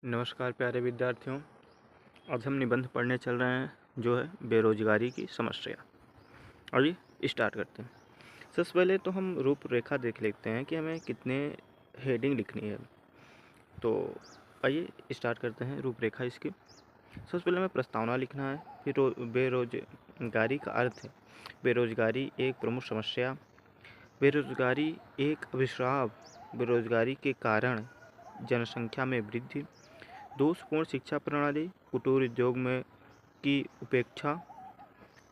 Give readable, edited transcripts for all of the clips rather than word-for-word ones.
नमस्कार प्यारे विद्यार्थियों। आज हम निबंध पढ़ने चल रहे हैं जो है बेरोजगारी की समस्या। आइए स्टार्ट करते हैं। सबसे पहले तो हम रूपरेखा देख लेते हैं कि हमें कितने हेडिंग लिखनी है। तो आइए स्टार्ट करते हैं रूपरेखा इसकी। सबसे पहले हमें प्रस्तावना लिखना है, फिर बेरोजगारी का अर्थ है। बेरोजगारी एक प्रमुख समस्या, बेरोजगारी एक अभिशाप, बेरोजगारी के कारण जनसंख्या में वृद्धि, दोषपूर्ण शिक्षा प्रणाली, कुटीर उद्योग में की उपेक्षा,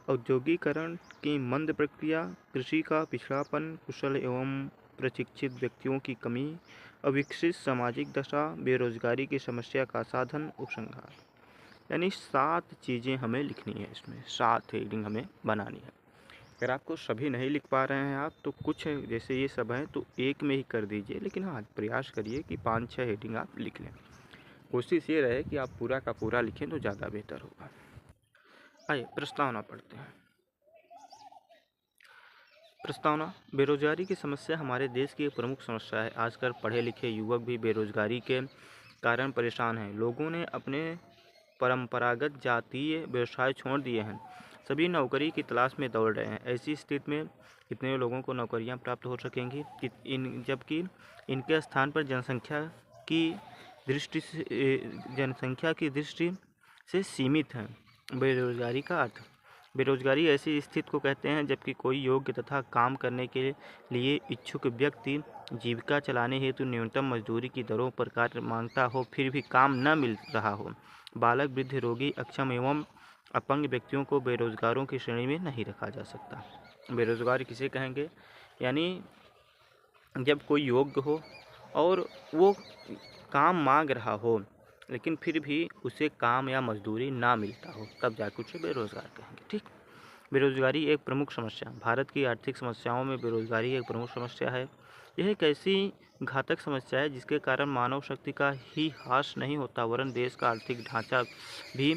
औद्योगिकरण की मंद प्रक्रिया, कृषि का पिछड़ापन, कुशल एवं प्रशिक्षित व्यक्तियों की कमी, अविकसित सामाजिक दशा, बेरोजगारी की समस्या का साधन, उपसंहार। यानी 7 चीज़ें हमें लिखनी है, इसमें 7 हेडिंग हमें बनानी है। अगर आपको सभी नहीं लिख पा रहे हैं आप, तो कुछ जैसे ये सब हैं तो एक में ही कर दीजिए, लेकिन हाँ प्रयास करिए कि 5-6 हेडिंग आप लिख लें। कोशिश ये रहे कि आप पूरा का पूरा लिखें तो ज़्यादा बेहतर होगा। आइए प्रस्तावना पढ़ते हैं। प्रस्तावना। बेरोजगारी की समस्या हमारे देश की एक प्रमुख समस्या है। आजकल पढ़े लिखे युवक भी बेरोजगारी के कारण परेशान हैं। लोगों ने अपने परंपरागत जातीय व्यवसाय छोड़ दिए हैं, सभी नौकरी की तलाश में दौड़ रहे हैं। ऐसी स्थिति में कितने लोगों को नौकरियां प्राप्त हो सकेंगी जबकि इनके स्थान पर जनसंख्या की दृष्टि से सीमित हैं। बेरोजगारी का अर्थ। बेरोजगारी ऐसी स्थिति को कहते हैं जबकि कोई योग्य तथा काम करने के लिए इच्छुक व्यक्ति जीविका चलाने हेतु न्यूनतम मजदूरी की दरों पर कार्य मांगता हो, फिर भी काम न मिल रहा हो। बालक, वृद्ध, रोगी, अक्षम एवं अपंग व्यक्तियों को बेरोजगारों की श्रेणी में नहीं रखा जा सकता। बेरोजगार किसे कहेंगे? यानी जब कोई योग्य हो और वो काम मांग रहा हो, लेकिन फिर भी उसे काम या मजदूरी ना मिलता हो, तब जाकर उसे बेरोजगार कहेंगे। ठीक। बेरोजगारी एक प्रमुख समस्या। भारत की आर्थिक समस्याओं में बेरोजगारी एक प्रमुख समस्या है। यह एक ऐसी घातक समस्या है जिसके कारण मानव शक्ति का ही ह्रास नहीं होता, वरन देश का आर्थिक ढांचा भी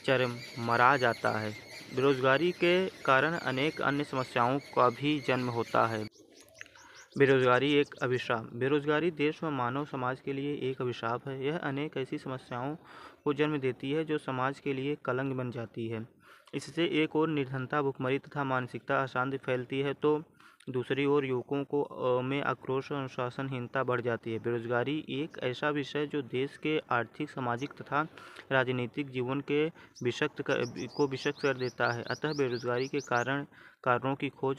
चरमरा जाता है। बेरोजगारी के कारण अनेक अन्य समस्याओं का भी जन्म होता है। बेरोजगारी एक अभिशाप। बेरोजगारी देश व मानव समाज के लिए एक अभिशाप है। यह अनेक ऐसी समस्याओं को जन्म देती है जो समाज के लिए कलंक बन जाती है। इससे एक ओर निर्धनता, भुखमरी तथा मानसिकता अशांति फैलती है, तो दूसरी ओर युवकों को में आक्रोश और अनुशासनहीनता बढ़ जाती है। बेरोजगारी एक ऐसा विषय जो देश के आर्थिक, सामाजिक तथा राजनीतिक जीवन के विषक्त कर देता है। अतः बेरोजगारी के कारणों की खोज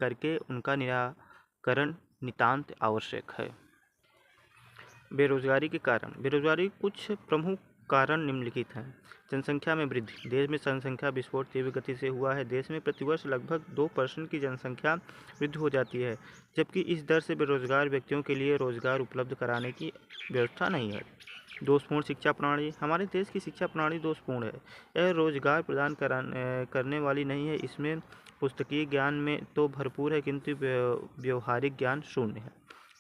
करके उनका निराकरण नितांत आवश्यक है। बेरोजगारी के कारण। बेरोजगारी कुछ प्रमुख कारण निम्नलिखित हैं। जनसंख्या में वृद्धि। देश में जनसंख्या विस्फोट तीव्र गति से हुआ है। देश में प्रतिवर्ष लगभग 2% की जनसंख्या वृद्धि हो जाती है, जबकि इस दर से बेरोजगार व्यक्तियों के लिए रोजगार उपलब्ध कराने की व्यवस्था नहीं है। दोषपूर्ण शिक्षा प्रणाली। हमारे देश की शिक्षा प्रणाली दोषपूर्ण है। यह रोजगार प्रदान करने वाली नहीं है। इसमें पुस्तकीय ज्ञान में तो भरपूर है, किंतु व्यवहारिक ज्ञान शून्य है।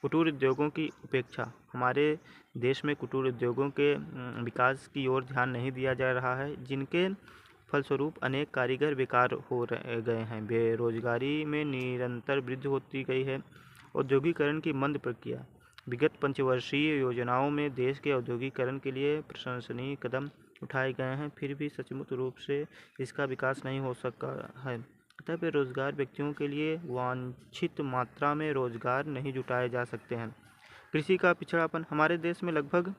कुटीर उद्योगों की उपेक्षा। हमारे देश में कुटीर उद्योगों के विकास की ओर ध्यान नहीं दिया जा रहा है, जिनके फलस्वरूप अनेक कारीगर बेकार हो गए हैं। बेरोजगारी में निरंतर वृद्धि होती गई है। औद्योगिकरण की मंद प्रक्रिया। विगत पंचवर्षीय योजनाओं में देश के औद्योगिकरण के लिए प्रशंसनीय कदम उठाए गए हैं, फिर भी सचमुच रूप से इसका विकास नहीं हो सका है। अतः बेरोजगार व्यक्तियों के लिए वांछित मात्रा में रोजगार नहीं जुटाए जा सकते हैं। कृषि का पिछड़ापन। हमारे देश में लगभग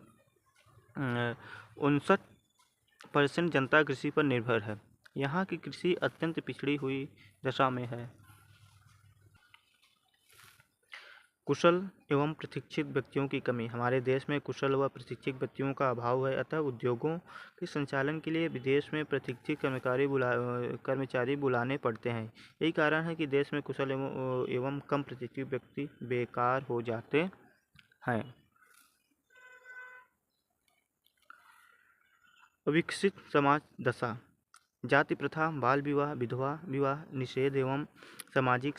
59% जनता कृषि पर निर्भर है। यहाँ की कृषि अत्यंत पिछड़ी हुई दशा में है। कुशल एवं प्रशिक्षित व्यक्तियों की कमी। हमारे देश में कुशल व प्रशिक्षित व्यक्तियों का अभाव है, अतः उद्योगों के संचालन के लिए विदेश में प्रशिक्षित कर्मचारी बुलाने पड़ते हैं। यही कारण है कि देश में कुशल एवं कम प्रशिक्षित व्यक्ति बेकार हो जाते हैं। अविकसित समाज दशा। जाति प्रथा, बाल विवाह, विधवा विवाह निषेध एवं सामाजिक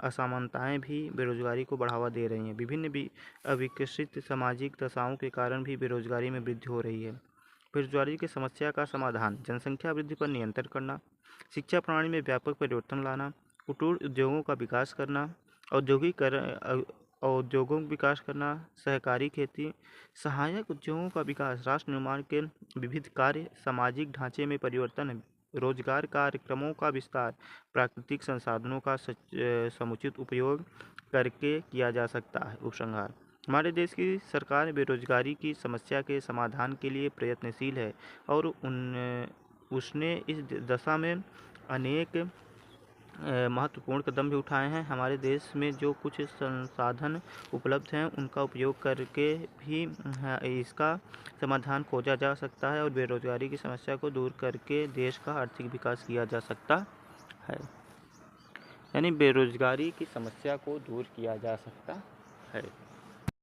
असमानताएं भी बेरोजगारी को बढ़ावा दे रही हैं। विभिन्न अविकसित सामाजिक दशाओं के कारण भी बेरोजगारी में वृद्धि हो रही है। बेरोजगारी की समस्या का समाधान। जनसंख्या वृद्धि पर नियंत्रण करना, शिक्षा प्रणाली में व्यापक परिवर्तन लाना, कुटीर उद्योगों का विकास करना, उद्योगों का विकास करना, सहकारी खेती, सहायक उद्योगों का विकास, राष्ट्र निर्माण के विविध कार्य, सामाजिक ढांचे में परिवर्तन, रोजगार कार्यक्रमों का विस्तार, प्राकृतिक संसाधनों का समुचित उपयोग करके किया जा सकता है। उपसंहार: हमारे देश की सरकार बेरोजगारी की समस्या के समाधान के लिए प्रयत्नशील है और उसने इस दशा में अनेक महत्वपूर्ण कदम भी उठाए हैं। हमारे देश में जो कुछ संसाधन उपलब्ध हैं उनका उपयोग करके भी इसका समाधान खोजा जा सकता है और बेरोजगारी की समस्या को दूर करके देश का आर्थिक विकास किया जा सकता है। यानी बेरोजगारी की समस्या को दूर किया जा सकता है।